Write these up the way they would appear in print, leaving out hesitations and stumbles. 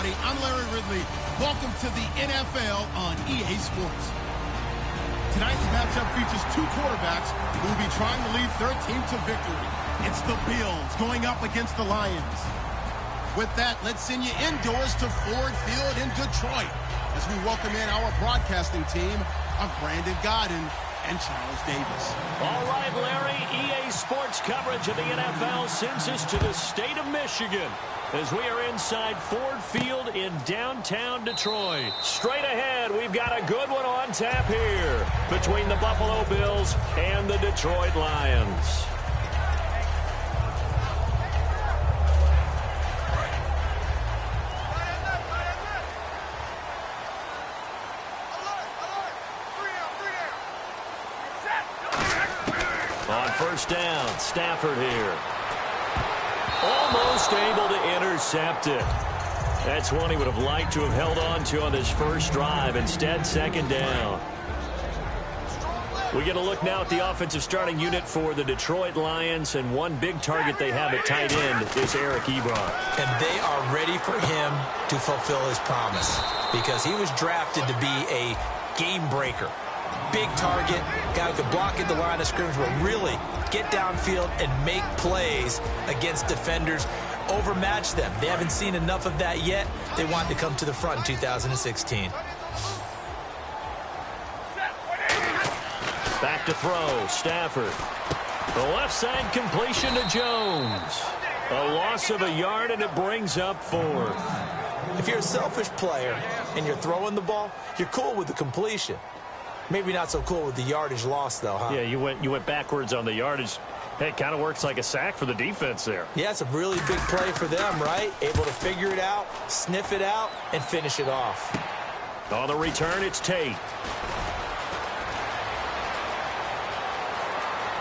everybody. I'm Larry Ridley. Welcome to the NFL on EA Sports. Tonight's matchup features two quarterbacks who will be trying to lead their team to victory. It's the Bills going up against the Lions. With that, let's send you indoors to Ford Field in Detroit as we welcome in our broadcasting team of Brandon Godden and Charles Davis. All right, Larry, EA Sports coverage of the NFL sends us to the state of Michigan as we are inside Ford Field in downtown Detroit. Straight ahead, we've got a good one on tap here between the Buffalo Bills and the Detroit Lions. On first down, Stafford here. Almost able to intercept it. That's one he would have liked to have held on to on this first drive. Instead, second down. We get a look now at the offensive starting unit for the Detroit Lions, and one big target they have at tight end is Eric Ebron. And they are ready for him to fulfill his promise because he was drafted to be a game breaker. Big target, guy who could block at the line of scrimmage, but really get downfield and make plays against defenders, overmatch them. They haven't seen enough of that yet. They want to come to the front in 2016. Back to throw, Stafford. The left side completion to Jones. A loss of a yard, and it brings up fourth. If you're a selfish player and you're throwing the ball, you're cool with the completion. Maybe not so cool with the yardage loss, though, huh? Yeah, you went backwards on the yardage. Hey, it kind of works like a sack for the defense there. Yeah, it's a really big play for them, right? Able to figure it out, sniff it out, and finish it off. On the return, it's Tate.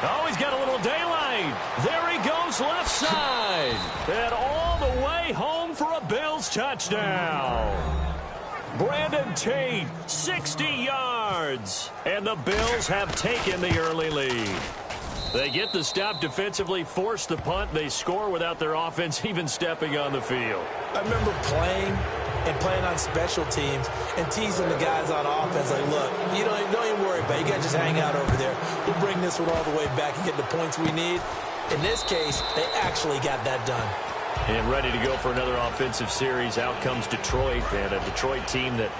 Oh, he's got a little daylight. There he goes left side. And all the way home for a Bills touchdown. Brandon Tate, 60 yards. And the Bills have taken the early lead. They get the stop defensively, force the punt. They score without their offense even stepping on the field. I remember playing on special teams and teasing the guys on offense like, look, you don't even worry about it. You got to just hang out over there. We'll bring this one all the way back and get the points we need. In this case, they actually got that done. And ready to go for another offensive series. Out comes Detroit, and a Detroit team that,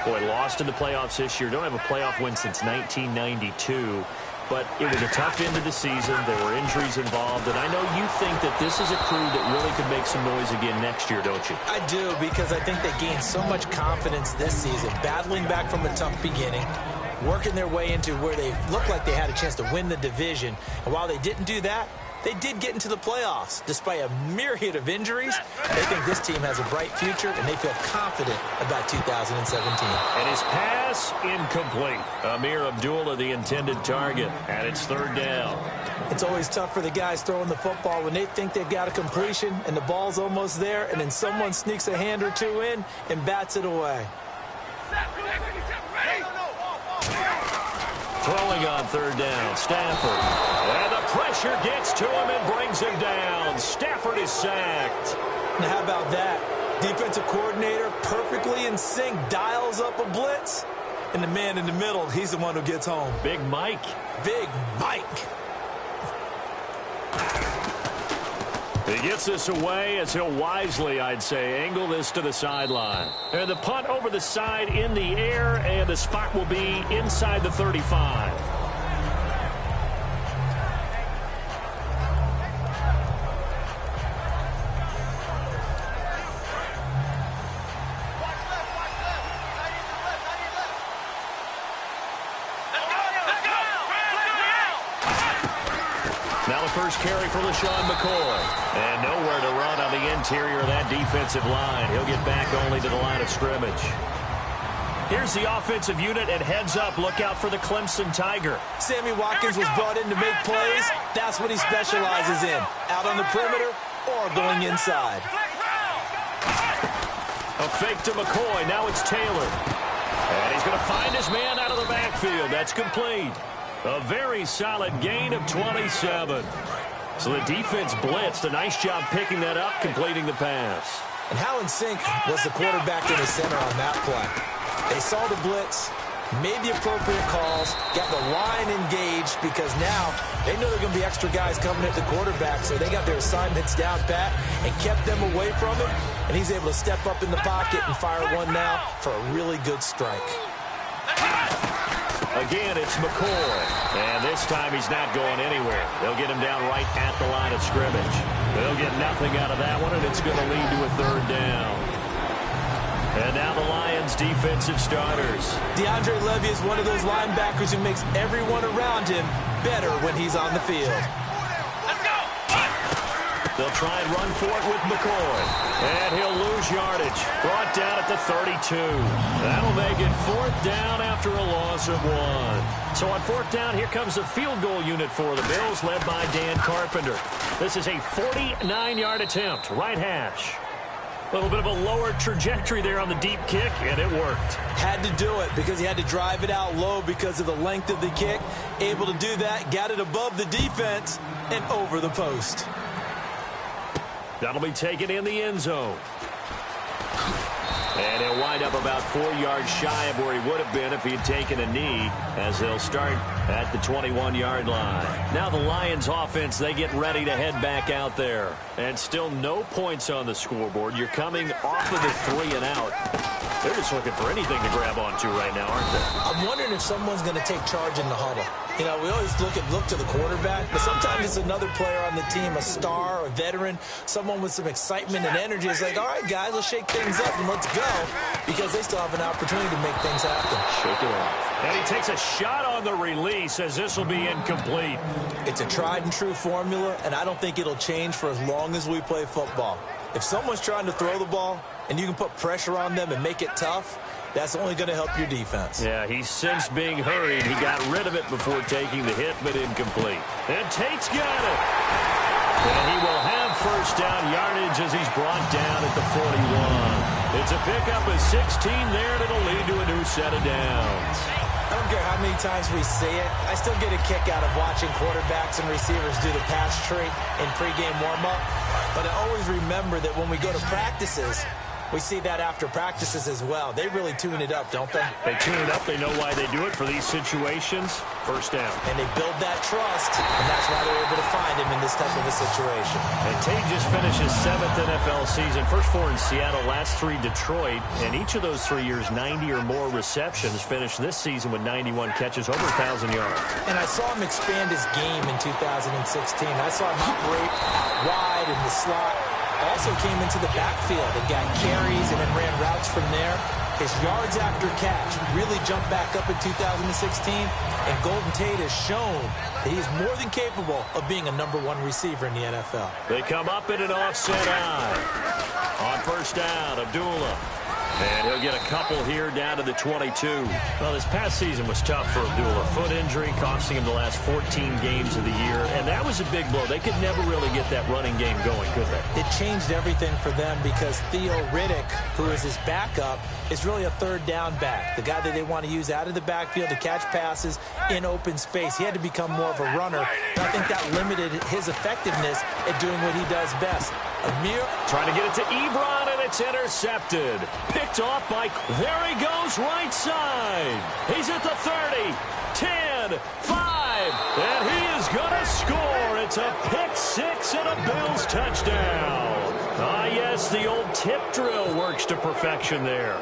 boy, lost in the playoffs this year. Don't have a playoff win since 1992. But it was a tough end of the season. There were injuries involved. And I know you think that this is a crew that really could make some noise again next year, don't you? I do, because I think they gained so much confidence this season, battling back from a tough beginning, working their way into where they looked like they had a chance to win the division. And while they didn't do that, they did get into the playoffs. Despite a myriad of injuries, they think this team has a bright future, and they feel confident about 2017. And his pass incomplete. Amir Abdullah, the intended target, and it's third down. It's always tough for the guys throwing the football when they think they've got a completion and the ball's almost there, and then someone sneaks a hand or two in and bats it away. Throwing on third down, Stafford. And the pressure gets to him and brings him down. Stafford is sacked. Now, how about that? Defensive coordinator perfectly in sync, dials up a blitz, and the man in the middle, he's the one who gets home. Big Mike. Big Mike. He gets this away as he'll wisely, I'd say, angle this to the sideline. And the punt over the side in the air, and the spot will be inside the 35. Now the first carry for LaShawn McCoy. And nowhere to run on the interior of that defensive line. He'll get back only to the line of scrimmage. Here's the offensive unit, and heads up, look out for the Clemson Tiger. Sammy Watkins was brought in to make plays. That's what he specializes in. Out on the perimeter or going inside. A fake to McCoy. Now it's Taylor. And he's going to find his man out of the backfield. That's complete. A very solid gain of 27. So the defense blitzed. A nice job picking that up, completing the pass. And how in sync was the quarterback in the center on that play? They saw the blitz, made the appropriate calls, got the line engaged because now they know there are going to be extra guys coming at the quarterback, so they got their assignments down pat and kept them away from him, and he's able to step up in the pocket and fire one now for a really good strike. Again, it's McCoy, and this time he's not going anywhere. They'll get him down right at the line of scrimmage. They'll get nothing out of that one, and it's going to lead to a third down. And now the Lions' defensive starters. DeAndre Levy is one of those linebackers who makes everyone around him better when he's on the field. They'll try and run for it with McCoy. And he'll lose yardage. Brought down at the 32. That'll make it 4th down after a loss of 1. So on 4th down, here comes the field goal unit for the Bills, led by Dan Carpenter. This is a 49-yard attempt, right hash. A little bit of a lower trajectory there on the deep kick, and it worked. Had to do it because he had to drive it out low because of the length of the kick. Able to do that, got it above the defense and over the post. That'll be taken in the end zone. And he'll wind up about 4 yards shy of where he would have been if he had taken a knee, as they'll start at the 21-yard line. Now the Lions offense, they get ready to head back out there. And still no points on the scoreboard. You're coming off of the 3 and out. They're just looking for anything to grab onto right now, aren't they? I'm wondering if someone's going to take charge in the huddle. You know, we always look to the quarterback, but sometimes it's another player on the team, a star, a veteran, someone with some excitement and energy. It's like, all right, guys, let's shake things up and let's go, because they still have an opportunity to make things happen. Shake it off. And he takes a shot on the release as this will be incomplete. It's a tried and true formula, and I don't think it'll change for as long as we play football. If someone's trying to throw the ball and you can put pressure on them and make it tough, that's only going to help your defense. Yeah, he's since being hurried. He got rid of it before taking the hit, but incomplete. And Tate's got it. And he will have first down yardage as he's brought down at the 41. It's a pickup of 16 there, and it'll lead to a new set of downs. I don't care how many times we see it. I still get a kick out of watching quarterbacks and receivers do the pass tree in pregame warm-up. But I always remember that when we go to practices, we see that after practices as well. They really tune it up, don't they? They tune it up. They know why they do it for these situations. First down. And they build that trust, and that's why they're able to find him in this type of a situation. And Tate just finished his 7th NFL season. First 4 in Seattle, last 3 Detroit. And each of those 3 years, 90 or more receptions. Finished this season with 91 catches, over 1,000 yards. And I saw him expand his game in 2016. I saw him operate out wide in the slot. Also came into the backfield and got carries and then ran routes from there. His yards after catch really jumped back up in 2016, and Golden Tate has shown that he's more than capable of being a #1 receiver in the NFL. They come up in an offset eye. On first down, Abdullah. And he'll get a couple here down to the 22. Well, this past season was tough for Abdullah. Foot injury costing him the last 14 games of the year, and that was a big blow. They could never really get that running game going, could they? It changed everything for them because Theo Riddick, who is his backup, is really a third down back, the guy that they want to use out of the backfield to catch passes in open space. He had to become more of a runner, and I think that limited his effectiveness at doing what he does best. Amir trying to get it to Ebron, and it's intercepted. Picked off by, there he goes, right side. He's at the 30, 10, 5, and he is going to score. It's a pick 6 and a Bills touchdown. Ah, yes, the old tip drill works to perfection there.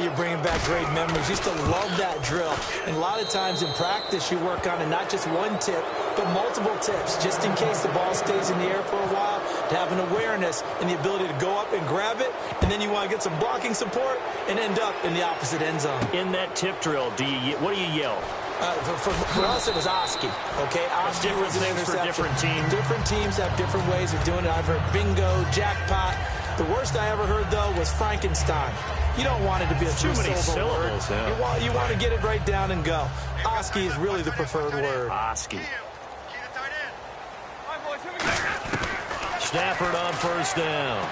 You're bringing back great memories. Used to love that drill. And a lot of times in practice, you work on it, not just one tip, but multiple tips, just in case the ball stays in the air for a while, to have an awareness and the ability to go up and grab it, and then you want to get some blocking support and end up in the opposite end zone. In that tip drill, what do you yell? For us, it was Oski. Okay, Oski was an things for different teams. Different teams have different ways of doing it. I've heard bingo, jackpot. The worst I ever heard, though, was Frankenstein. You don't want it to be a too many syllables. Yeah. You want to get it right down and go. Oski is really the preferred word. Oski. Stafford on first down.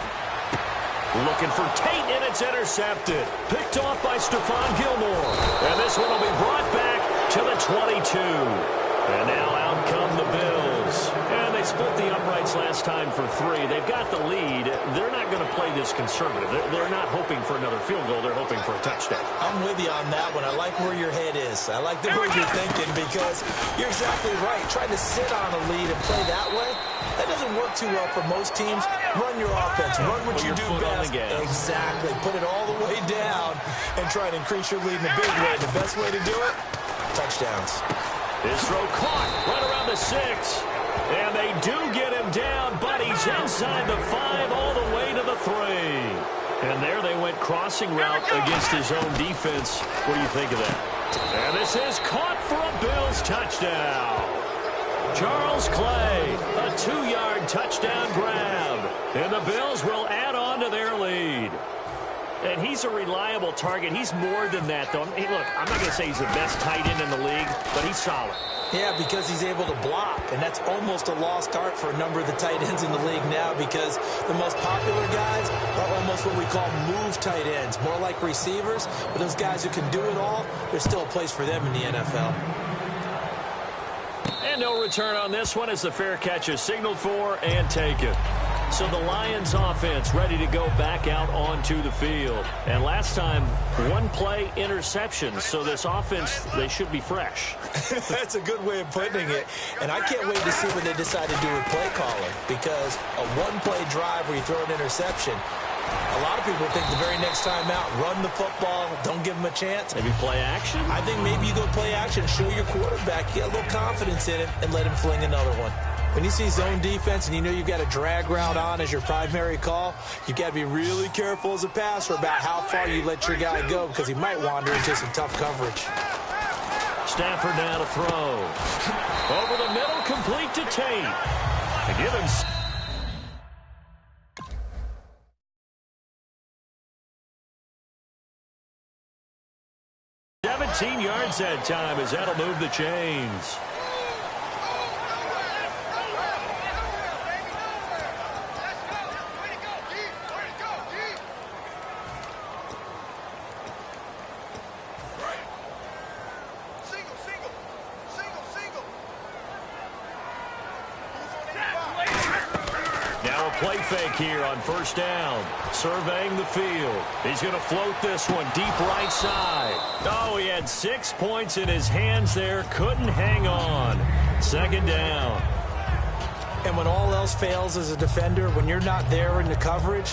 Looking for Tate, and it's intercepted. Picked off by Stephon Gilmore. And this one will be brought back to the 22. And now out come the Bills. And they split the uprights last time for 3. They've got the lead. They're not going to play this conservative. They're not hoping for another field goal. They're hoping for a touchdown. I'm with you on that one. I like where your head is. I like the way you're thinking because you're exactly right. Trying to sit on a lead and play that way, that doesn't work too well for most teams. Run your offense. Run what you do best. Exactly. Put it all the way down and try to increase your lead in a big way. The best way to do it, touchdowns. This throw caught right around the 6. And they do get him down, but he's inside the 5 all the way to the 3. And there they went crossing route against his own defense. What do you think of that? And this is caught for a Bills touchdown. Charles Clay, a 2-yard touchdown grab. And the Bills will add on to their lead. And he's a reliable target. He's more than that, though. Hey, look, I'm not going to say he's the best tight end in the league, but he's solid. Yeah, because he's able to block, and that's almost a lost art for a number of the tight ends in the league now because the most popular guys are almost what we call move tight ends, more like receivers. But those guys who can do it all, there's still a place for them in the NFL. And no return on this one as the fair catch is signaled for and taken. So the Lions offense ready to go back out onto the field. And last time, 1 play interception. So this offense, they should be fresh. That's a good way of putting it. And I can't wait to see what they decide to do with play calling. Because a 1-play drive where you throw an interception, a lot of people think the very next time out, run the football, don't give them a chance. Maybe play action? I think maybe you go play action, show your quarterback, get a little confidence in him, and let him fling another one. When you see zone defense and you know you've got a drag route on as your primary call, you've got to be really careful as a passer about how far you let your guy go because he might wander into some tough coverage. Stafford now to throw. Over the middle, complete to Tate. They give him 17 yards that time as that'll move the chains. Play fake here on first down. Surveying the field. He's going to float this one deep right side. Oh, he had 6 points in his hands there. Couldn't hang on. Second down. And when all else fails as a defender, when you're not there in the coverage,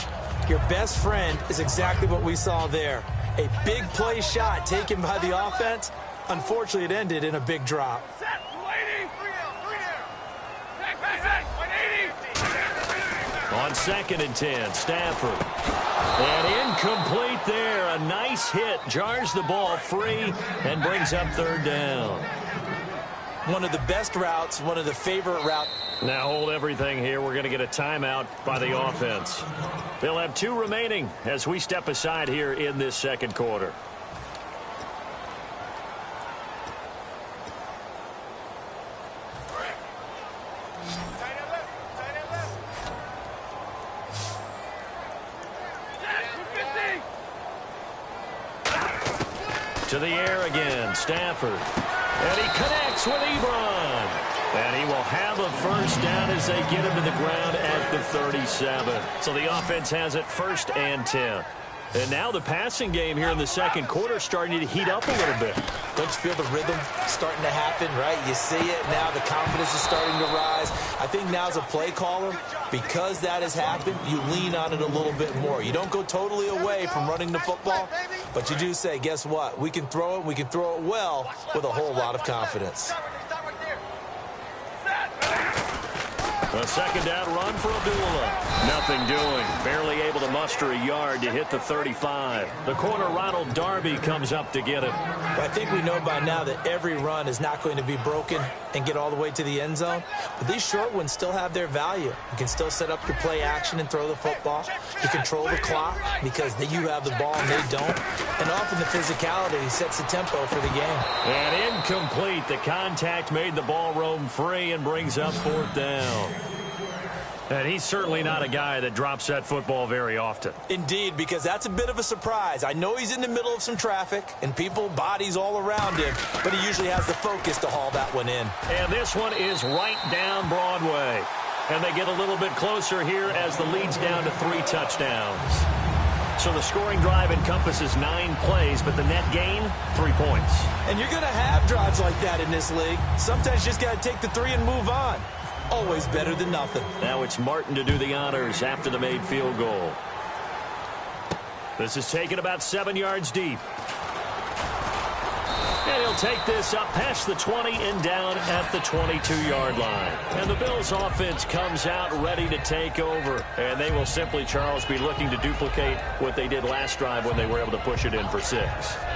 your best friend is exactly what we saw there. A big play shot taken by the offense. Unfortunately, it ended in a big drop. On 2nd and 10, Stafford. And incomplete there. A nice hit. Jars the ball free and brings up 3rd down. One of the best routes, one of the favorite routes. Now hold everything here. We're going to get a timeout by the offense. They'll have 2 remaining as we step aside here in this second quarter. To the air again, Stafford. And he connects with Ebron. And he will have a first down as they get him to the ground at the 37. So the offense has it 1st and 10. And now the passing game here in the second quarter starting to heat up a little bit. Don't you feel the rhythm starting to happen, right? You see it now. The confidence is starting to rise. I think now as a play caller, because that has happened, you lean on it a little bit more. You don't go totally away from running the football, but you do say, guess what? We can throw it. We can throw it well with a whole lot of confidence. A second down run for Abdullah. Nothing doing. Barely able to muster a yard to hit the 35. The corner Ronald Darby comes up to get him. I think we know by now that every run is not going to be broken and get all the way to the end zone. But these short ones still have their value. You can still set up your play action and throw the football. You control the clock because you have the ball and they don't. And often the physicality sets the tempo for the game. And incomplete. The contact made the ball roam free and brings up 4th down. And he's certainly not a guy that drops that football very often. Indeed, because that's a bit of a surprise. I know he's in the middle of some traffic and people, bodies all around him, but he usually has the focus to haul that one in. And this one is right down Broadway. And they get a little bit closer here as the lead's down to 3 touchdowns. So the scoring drive encompasses 9 plays, but the net gain, 3 points. And you're going to have drives like that in this league. Sometimes you just got to take the 3 and move on. Always better than nothing. Now it's Martin to do the honors after the made field goal. This is taken about 7 yards deep. And he'll take this up past the 20 and down at the 22-yard line. And the Bills' offense comes out ready to take over. And they will simply, Charles, be looking to duplicate what they did last drive when they were able to push it in for 6.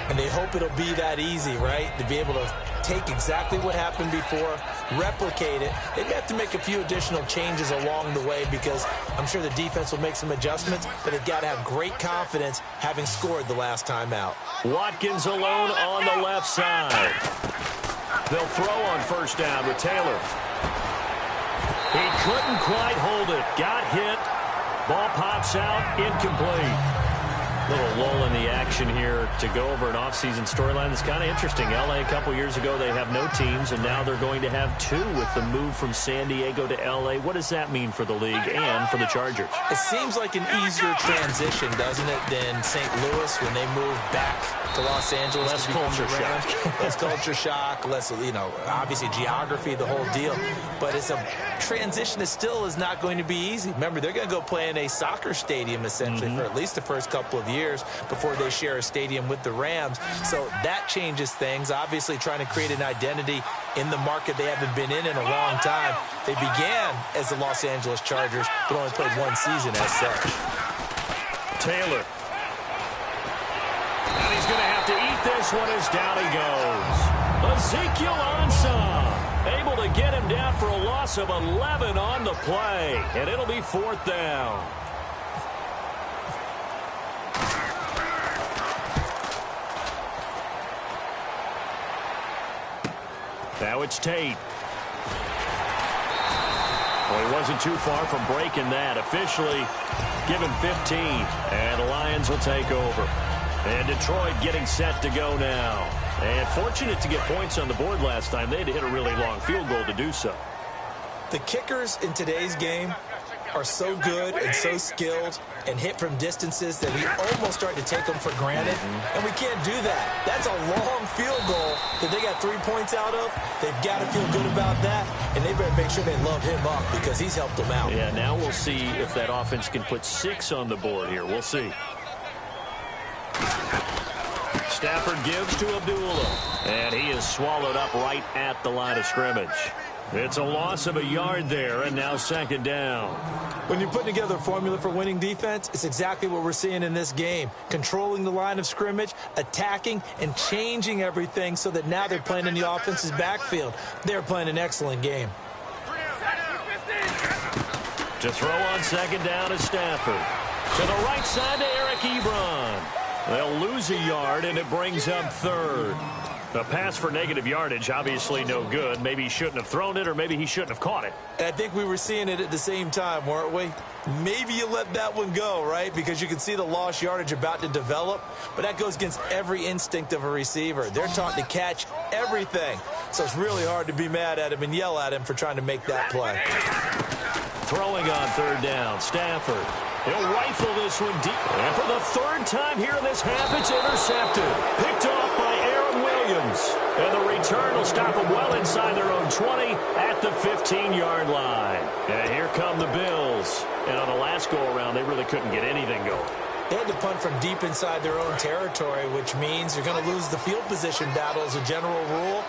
And they hope it'll be that easy, right? To be able to take exactly what happened before, replicate it. They'd have to make a few additional changes along the way because I'm sure the defense will make some adjustments, but they've got to have great confidence having scored the last time out. Watkins alone on the left side. They'll throw on first down with Taylor. He couldn't quite hold it. Got hit. Ball pops out. Incomplete. Little lull in the action here to go over an offseason storyline that's kind of interesting. L.A. a couple years ago, they have no teams, and now they're going to have 2 with the move from San Diego to L.A. What does that mean for the league and for the Chargers? It seems like an easier transition, doesn't it, than St. Louis when they moved back to Los Angeles. Less culture shock. Less culture shock, less, obviously geography, the whole deal. But it's a transition that still is not going to be easy. Remember, they're going to go play in a soccer stadium, essentially, for at least the first couple of years before they share a stadium with the Rams. So that changes things. Obviously, trying to create an identity in the market they haven't been in a long time. They began as the Los Angeles Chargers, but only played 1 season as such. Taylor. And he's going to have to eat this one as down he goes. Ezekiel Ansah able to get him down for a loss of 11 on the play. And it'll be 4th down. Now it's Tate. Well, he wasn't too far from breaking that. Officially given 15. And the Lions will take over. And Detroit getting set to go now. And fortunate to get points on the board last time. They had to hit a really long field goal to do so. The kickers in today's game are so good and so skilled and hit from distances that we almost start to take them for granted. And we can't do that. That's a long field goal that they got 3 points out of. They've got to feel good about that, and they better make sure they love him up because he's helped them out. Yeah, now we'll see if that offense can put 6 on the board here. We'll see. Stafford gives to Abdullah, and he is swallowed up right at the line of scrimmage. It's a loss of a yard there, and now 2nd down. When you're putting together a formula for winning defense, it's exactly what we're seeing in this game. Controlling the line of scrimmage, attacking, and changing everything so that now they're playing in the offense's backfield. They're playing an excellent game. To throw on 2nd down is Stafford. To the right side to Eric Ebron. They'll lose a yard, and it brings up 3rd. A pass for negative yardage, obviously no good. Maybe he shouldn't have thrown it, or maybe he shouldn't have caught it. I think we were seeing it at the same time, weren't we? Maybe you let that one go, right? Because you can see the lost yardage about to develop. But that goes against every instinct of a receiver. They're taught to catch everything. So it's really hard to be mad at him and yell at him for trying to make that play. Throwing on 3rd down, Stafford. He'll rifle this one deep. And for the 3rd time here in this half, it's intercepted. Picked off by Aaron Williams. And the return will stop them well inside their own 20 at the 15-yard line. And here come the Bills. And on the last go-around, they really couldn't get anything going. They had to punt from deep inside their own territory, which means you're going to lose the field position battle as a general rule.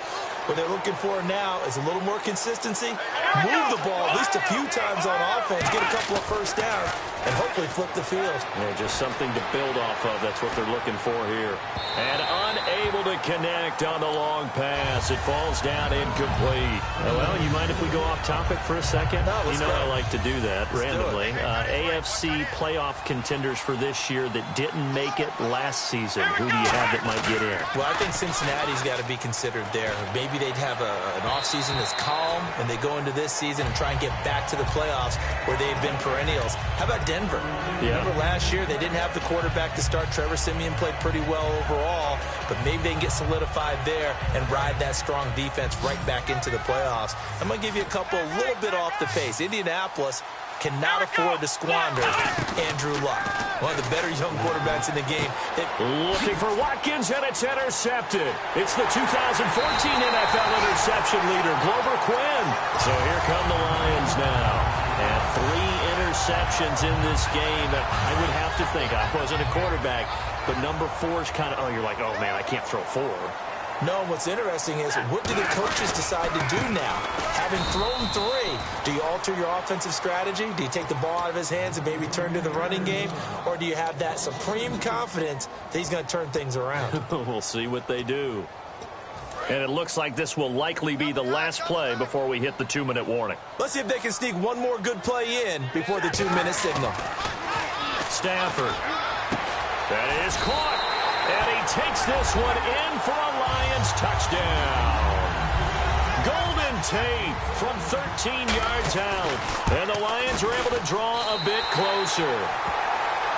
What they're looking for now is a little more consistency, move the ball at least a few times on offense, get a couple of first downs, and hopefully flip the field. Yeah, just something to build off of. That's what they're looking for here. And unable to connect on the long pass. It falls down incomplete. Well, you mind if we go off topic for a second? No, you know I like to do that randomly. AFC playoff contenders for this year that didn't make it last season. Who do you have that might get in? Well, I think Cincinnati's got to be considered there. Maybe they'd have an offseason that's calm, and they go into this season and try and get back to the playoffs where they've been perennials. How about Denver? Yeah. Remember last year they didn't have the quarterback to start. Trevor Siemian played pretty well overall, but maybe they can get solidified there and ride that strong defense right back into the playoffs. I'm going to give you a couple a little bit off the pace. Indianapolis cannot afford to squander Andrew Luck, one of the better young quarterbacks in the game. Looking for Watkins, and it's intercepted. It's the 2014 NFL interception leader, Glover Quinn. So here come the Lions now. And 3 interceptions in this game. I would have to think, I wasn't a quarterback, but number 4 is kind of, you're like, oh, man, I can't throw 4. No, what's interesting is what do the coaches decide to do now? Having thrown 3, do you alter your offensive strategy? Do you take the ball out of his hands and maybe turn to the running game? Or do you have that supreme confidence that he's going to turn things around? We'll see what they do. And it looks like this will likely be the last play before we hit the 2-minute warning. Let's see if they can sneak one more good play in before the 2-minute signal. Stafford. That is caught. And he takes this one in for a Lions touchdown. Golden Tate from 13 yards out. And the Lions are able to draw a bit closer.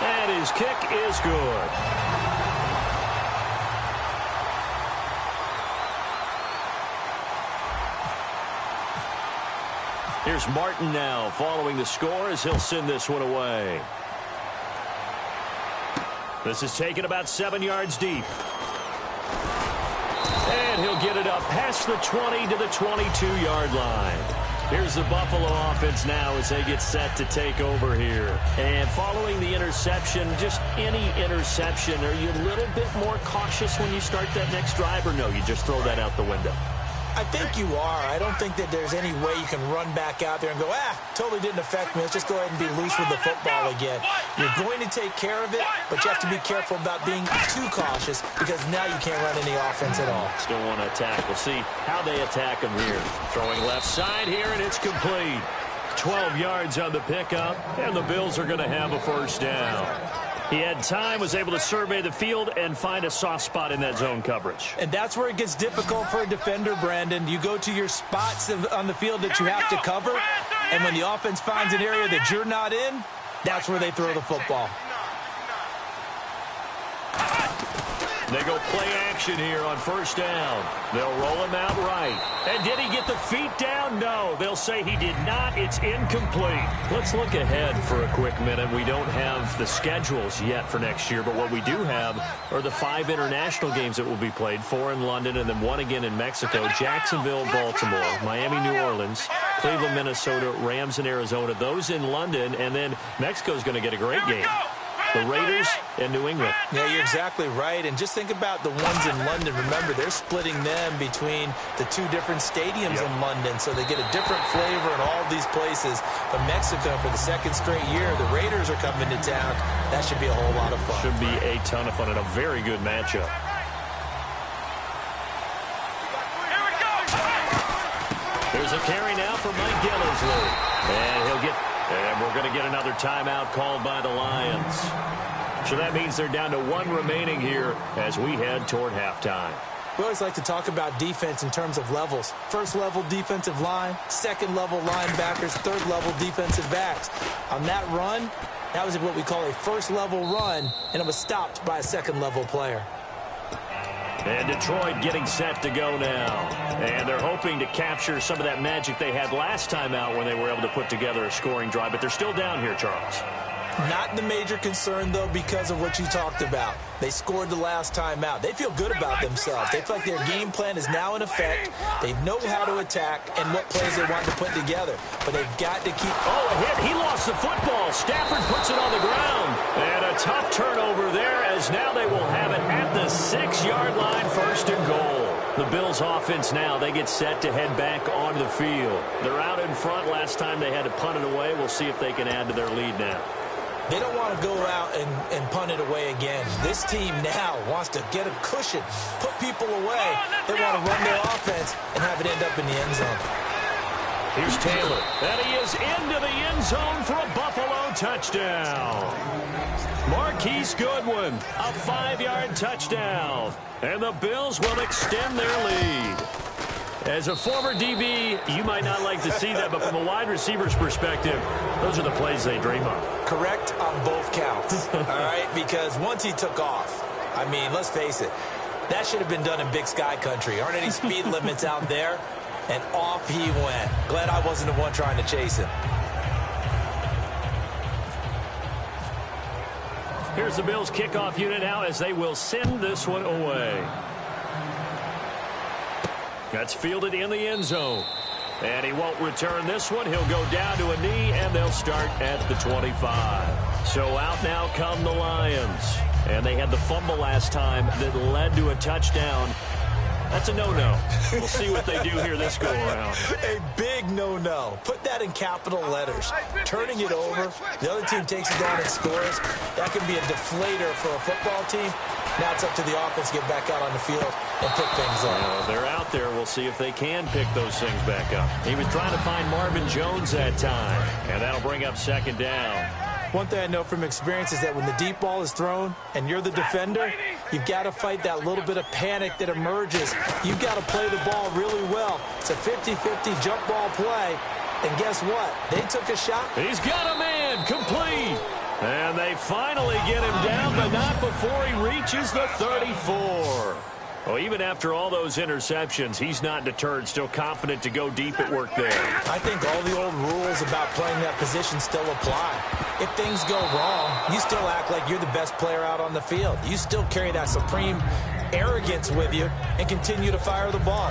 And his kick is good. Here's Martin now following the score as he'll send this one away. This is taken about 7 yards deep. And he'll get it up past the 20 to the 22-yard line. Here's the Buffalo offense now as they get set to take over here. And following the interception, just any interception, are you a little bit more cautious when you start that next drive, or no, you just throw that out the window? I think you are. I don't think that there's any way you can run back out there and go, totally didn't affect me. Let's just go ahead and be loose with the football again. You're going to take care of it, but you have to be careful about being too cautious because now you can't run any offense at all. Still want to attack. We'll see how they attack him here. Throwing left side here, and it's complete. 12 yards on the pickup, and the Bills are going to have a first down. He had time, was able to survey the field and find a soft spot in that zone coverage. And that's where it gets difficult for a defender, Brandon. You go to your spots on the field that you have to cover, and when the offense finds an area that you're not in, that's where they throw the football. They go play action here on first down. They'll roll him out right. And did he get the feet down? No. They'll say he did not. It's incomplete. Let's look ahead for a quick minute. We don't have the schedules yet for next year, but what we do have are the 5 international games that will be played, 4 in London and then 1 again in Mexico, Jacksonville, Baltimore, Miami, New Orleans, Cleveland, Minnesota, Rams, and Arizona. Those in London, and then Mexico's going to get a great game. The Raiders and New England. Yeah, you're exactly right. And just think about the ones in London. Remember, they're splitting them between the 2 different stadiums in London, so they get a different flavor in all these places. But Mexico, for the 2nd straight year, the Raiders are coming to town. That should be a whole lot of fun. Should be a ton of fun and a very good matchup. There's a carry now for Mike Gillisley. And we're going to get another timeout called by the Lions. So that means they're down to 1 remaining here as we head toward halftime. We always like to talk about defense in terms of levels. 1st level defensive line, 2nd level linebackers, 3rd level defensive backs. On that run, that was what we call a 1st level run, and it was stopped by a 2nd level player. And Detroit getting set to go now. And they're hoping to capture some of that magic they had last time out when they were able to put together a scoring drive. But they're still down here, Charles. Not the major concern, though, because of what you talked about. They scored the last time out. They feel good about themselves. They feel like their game plan is now in effect. They know how to attack and what plays they want to put together. But they've got to keep... Oh, a hit. He lost the football. Stafford puts it on the ground. And a tough turnover there as now they will have it at the 6-yard line, 1st and goal. The Bills offense now, they get set to head back onto the field. They're out in front. Last time they had to punt it away. We'll see if they can add to their lead now. They don't want to go out and punt it away again. This team now wants to get a cushion, put people away. They want to run their offense and have it end up in the end zone. Here's Taylor, and he is into the end zone for a Buffalo touchdown. Marquise Goodwin, a 5-yard touchdown. And the Bills will extend their lead. As a former DB, you might not like to see that, but from a wide receiver's perspective, those are the plays they dream of. Correct on both counts, all right? Because once he took off, I mean, let's face it, that should have been done in Big Sky country. Aren't any speed limits out there? And off he went. Glad I wasn't the one trying to chase him. Here's the Bills kickoff unit now as they will send this one away. That's fielded in the end zone. And he won't return this one. He'll go down to a knee, and they'll start at the 25. So out now come the Lions. And they had the fumble last time that led to a touchdown. That's a no-no. We'll see what they do here this go-around. A big no-no. Put that in capital letters. Turning it over, the other team takes it down and scores. That can be a deflator for a football team. Now it's up to the offense to get back out on the field and pick things up. Well, they're out there. We'll see if they can pick those things back up. He was trying to find Marvin Jones that time, and that'll bring up second down. One thing I know from experience is that when the deep ball is thrown and you're the defender, you've got to fight that little bit of panic that emerges. You've got to play the ball really well. It's a 50-50 jump ball play. And guess what? They took a shot. He's got a man complete. And they finally get him down, but not before he reaches the 34. Well, even after all those interceptions, he's not deterred, still confident to go deep at work there. I think all the old rules about playing that position still apply. If things go wrong, you still act like you're the best player out on the field. You still carry that supreme arrogance with you and continue to fire the ball.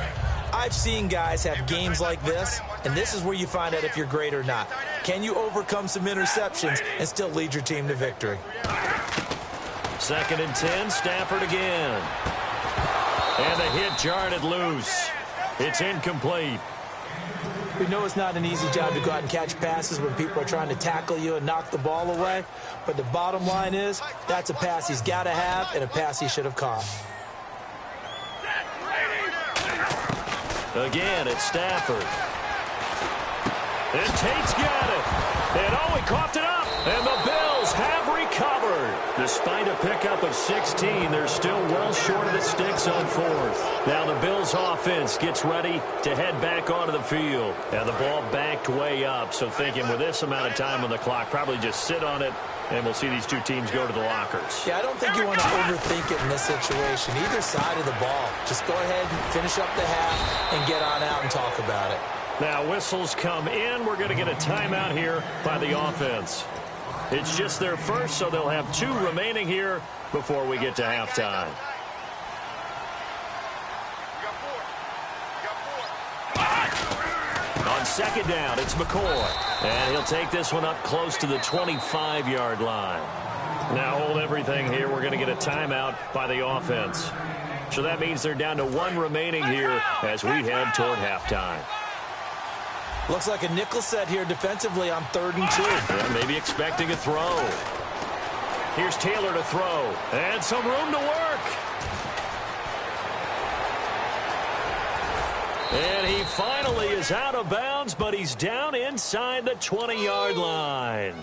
I've seen guys have games like this, and this is where you find out if you're great or not. Can you overcome some interceptions and still lead your team to victory? 2nd and 10, Stafford again. And the hit jarred it loose. It's incomplete. We know it's not an easy job to go out and catch passes when people are trying to tackle you and knock the ball away. But the bottom line is, that's a pass he's got to have and a pass he should have caught. Again, it's Stafford. And Tate's got it. And he coughed it up. And the Bills have recovered. Despite a pickup of 16, they're still well short of the sticks on 4th. Now the Bills offense gets ready to head back onto the field. And the ball backed way up. So thinking with this amount of time on the clock, probably just sit on it. And we'll see these two teams go to the lockers. Yeah, I don't think you want to overthink it in this situation. Either side of the ball. Just go ahead and finish up the half and get on out and talk about it. Now whistles come in. We're going to get a timeout here by the offense. It's just their first, so they'll have 2 remaining here before we get to halftime. On 2nd down, it's McCoy. And he'll take this one up close to the 25-yard line. Now hold everything here. We're going to get a timeout by the offense. So that means they're down to 1 remaining here as we head toward halftime. Looks like a nickel set here defensively on 3rd and 2. Yeah, maybe expecting a throw. Here's Taylor to throw. And some room to work. And he finally is out of bounds, but he's down inside the 20-yard line.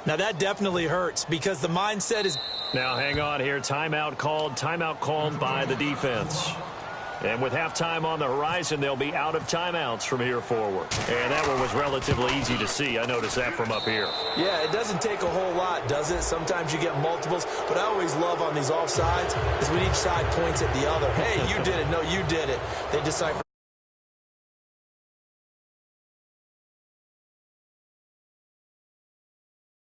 Now that definitely hurts because the mindset is... Now hang on here. Timeout called by the defense. And with halftime on the horizon, they'll be out of timeouts from here forward. And that one was relatively easy to see. I noticed that from up here. Yeah, it doesn't take a whole lot, does it? Sometimes you get multiples. But I always love on these offsides is when each side points at the other. Hey, you did it. No, you did it. They decipher